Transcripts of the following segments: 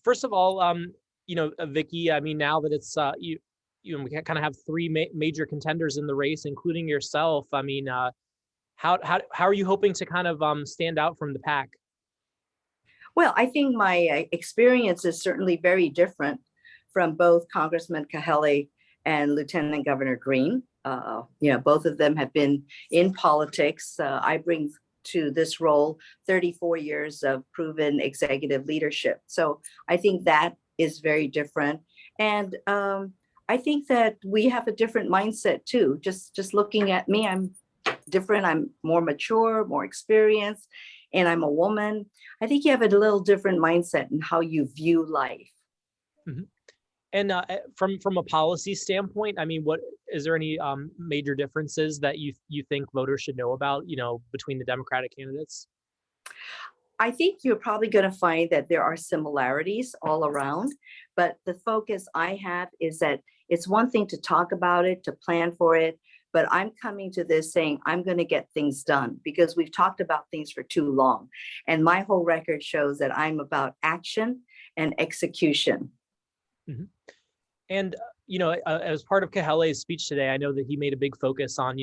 first of all, Vicky, I mean, now that it's we kind of have three major contenders in the race, including yourself. I mean, how are you hoping to kind of stand out from the pack? Well, I think my experience is certainly very different from both Congressman Kahele and Lieutenant Governor Green. Both of them have been in politics. I bring to this role 34 years of proven executive leadership. So I think that is very different. And I think that we have a different mindset too. Just looking at me, I'm different. I'm more mature, more experienced, and I'm a woman. I think you have a little different mindset in how you view life. Mm-hmm. And from a policy standpoint, I mean, what is there any major differences that you think voters should know about, between the Democratic candidates? I think you're probably going to find that there are similarities all around, but the focus I have is that it's one thing to talk about it, to plan for it, but I'm coming to this saying I'm going to get things done because we've talked about things for too long. And my whole record shows that I'm about action and execution. Mm-hmm. And, as part of Kahele's speech today, I know that he made a big focus on,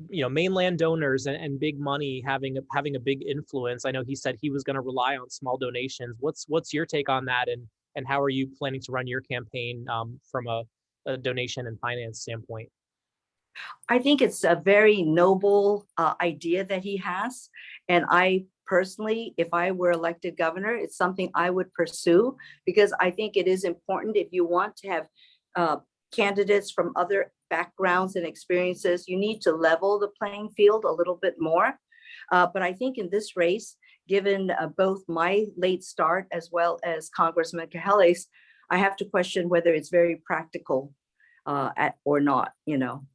mainland donors and big money having a big influence. I know he said he was going to rely on small donations. What's your take on that, and how are you planning to run your campaign from a donation and finance standpoint? I think it's a very noble idea that he has, and I personally, if I were elected governor, it's something I would pursue because I think it is important if you want to have candidates from other backgrounds and experiences, you need to level the playing field a little bit more. But I think in this race, given both my late start as well as Congressman Kahele's, I have to question whether it's very practical or not,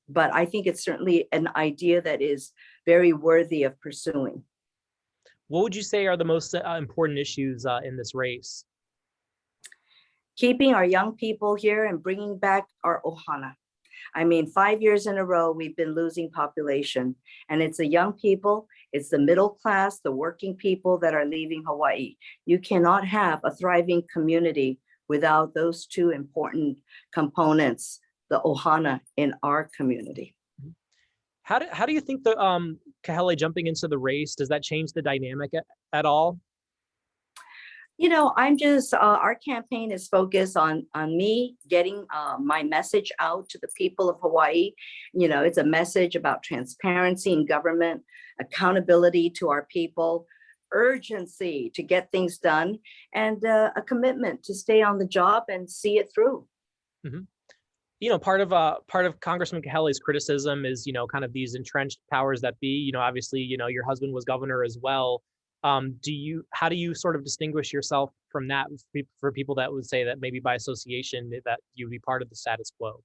But I think it's certainly an idea that is very worthy of pursuing. What would you say are the most important issues in this race? Keeping our young people here and bringing back our ohana. I mean, 5 years in a row, we've been losing population, and it's the young people, it's the middle class, the working people that are leaving Hawaii. You cannot have a thriving community without those two important components, the ohana in our community. How do you think the Kahele jumping into the race, does that change the dynamic at all? I'm just, our campaign is focused on me getting my message out to the people of Hawaii. It's a message about transparency in government, accountability to our people, urgency to get things done, and a commitment to stay on the job and see it through. Mm-hmm. Part of Congressman Kahele's criticism is, kind of these entrenched powers that be. Obviously, your husband was governor as well. How do you sort of distinguish yourself from that for people that would say that maybe by association that you'd be part of the status quo?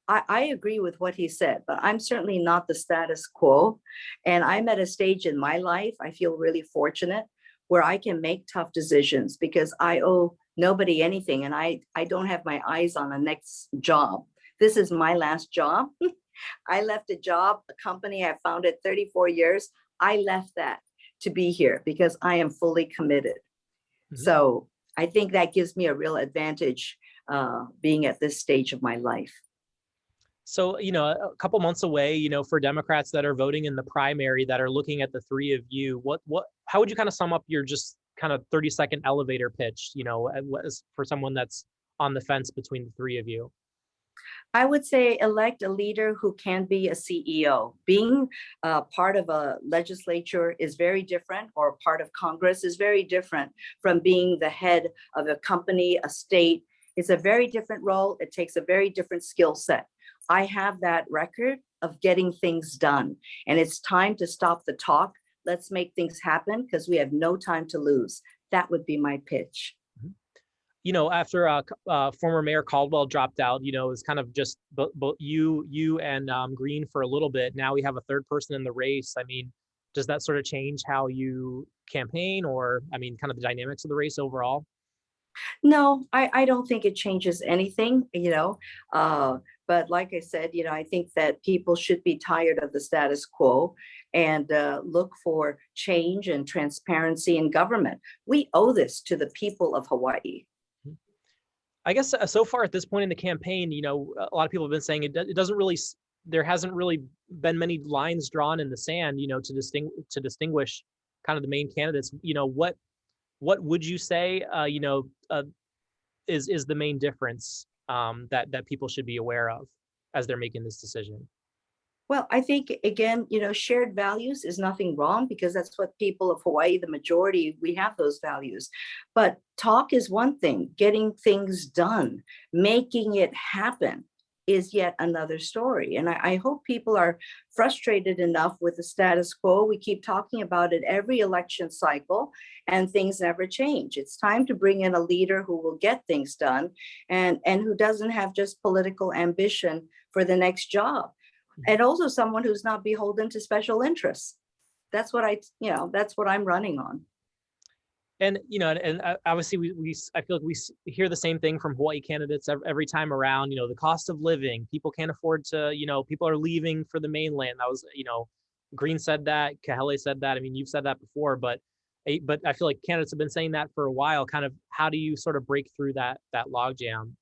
I agree with what he said, but I'm certainly not the status quo. And I'm at a stage in my life, I feel really fortunate where I can make tough decisions because I owe nobody anything. And I don't have my eyes on the next job. This is my last job. I left a job, a company I founded 34 years. I left that to be here because I am fully committed. Mm-hmm. So I think that gives me a real advantage being at this stage of my life. So, a couple months away, for Democrats that are voting in the primary that are looking at the three of you, how would you kind of sum up your just kind of 30-second elevator pitch, for someone that's on the fence between the three of you? I would say elect a leader who can be a CEO. Being part of a legislature is very different, or part of Congress is very different from being the head of a company, a state. It's a very different role. It takes a very different skill set. I have that record of getting things done, and it's time to stop the talk. Let's make things happen because we have no time to lose. That would be my pitch. After former Mayor Caldwell dropped out, it was kind of just you and Green for a little bit. Now we have a third person in the race. I mean, does that sort of change how you campaign, or, kind of the dynamics of the race overall? No, I don't think it changes anything, but like I said, I think that people should be tired of the status quo and look for change and transparency in government. We owe this to the people of Hawaii. I guess so far at this point in the campaign, a lot of people have been saying it doesn't really, there hasn't really been many lines drawn in the sand, to distinguish kind of the main candidates. What would you say, is the main difference that people should be aware of as they're making this decision? Well, I think, again, shared values is nothing wrong, because that's what people of Hawaii, the majority, we have those values. But talk is one thing, getting things done, making it happen is yet another story. And I hope people are frustrated enough with the status quo. We keep talking about it every election cycle and things never change. It's time to bring in a leader who will get things done, and who doesn't have just political ambition for the next job. And also someone who's not beholden to special interests. That's what that's what I'm running on. And obviously I feel like we hear the same thing from Hawaii candidates every time around. The cost of living, people can't afford to, people are leaving for the mainland. That was, Green said that, Kahele said that. I mean, you've said that before, but I feel like candidates have been saying that for a while. Kind of, how do you sort of break through that logjam?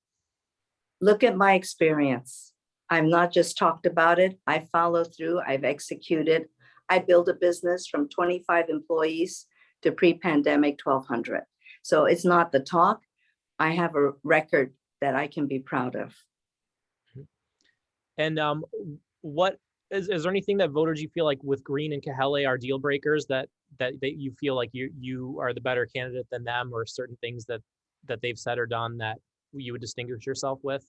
Look at my experience. I'm not just talked about it. I follow through. I've executed. I built a business from 25 employees to pre-pandemic 1,200. So it's not the talk. I have a record that I can be proud of. And what is there anything that voters, you feel like with Green and Kahele, are deal breakers that you feel like you are the better candidate than them, or certain things that they've said or done that you would distinguish yourself with?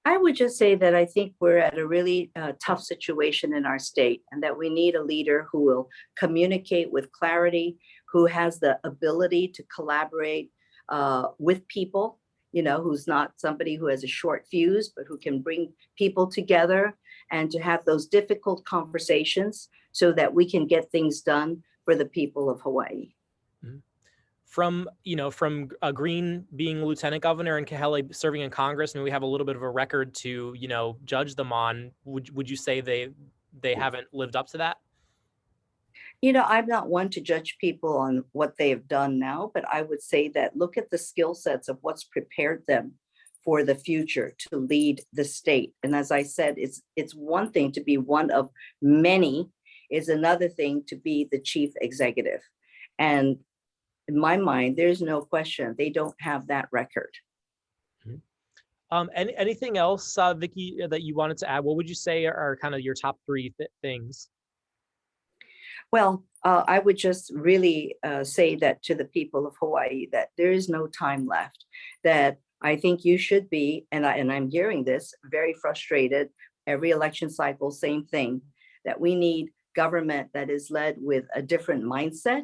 I would just say that I think we're at a really tough situation in our state, and that we need a leader who will communicate with clarity, who has the ability to collaborate with people, who's not somebody who has a short fuse, but who can bring people together and to have those difficult conversations so that we can get things done for the people of Hawaii. Mm-hmm. From Green being lieutenant governor and Kahele serving in Congress, I mean, we have a little bit of a record to judge them on. Would you say they haven't lived up to that? I'm not one to judge people on what they have done now, but I would say that look at the skill sets of what's prepared them for the future to lead the state. And as I said, it's one thing to be one of many, is another thing to be the chief executive. And in my mind, there's no question they don't have that record. Mm-hmm. Anything else, Vicky, that you wanted to add? What would you say are kind of your top three things? Well, I would just really say that to the people of Hawaii, that there is no time left, that I think you should be, and I'm hearing this, very frustrated. Every election cycle, same thing, that we need government that is led with a different mindset,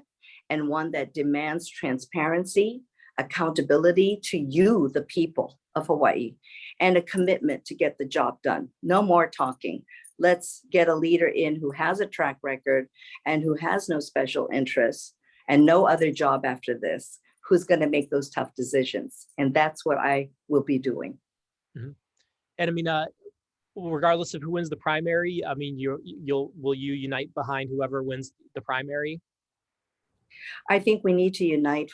and one that demands transparency, accountability to you, the people of Hawaii, and a commitment to get the job done. No more talking. Let's get a leader in who has a track record and who has no special interests and no other job after this, who's going to make those tough decisions. And that's what I will be doing. Mm-hmm. And I mean, regardless of who wins the primary, I mean, will you unite behind whoever wins the primary? I think we need to unite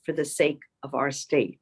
for the sake of our state.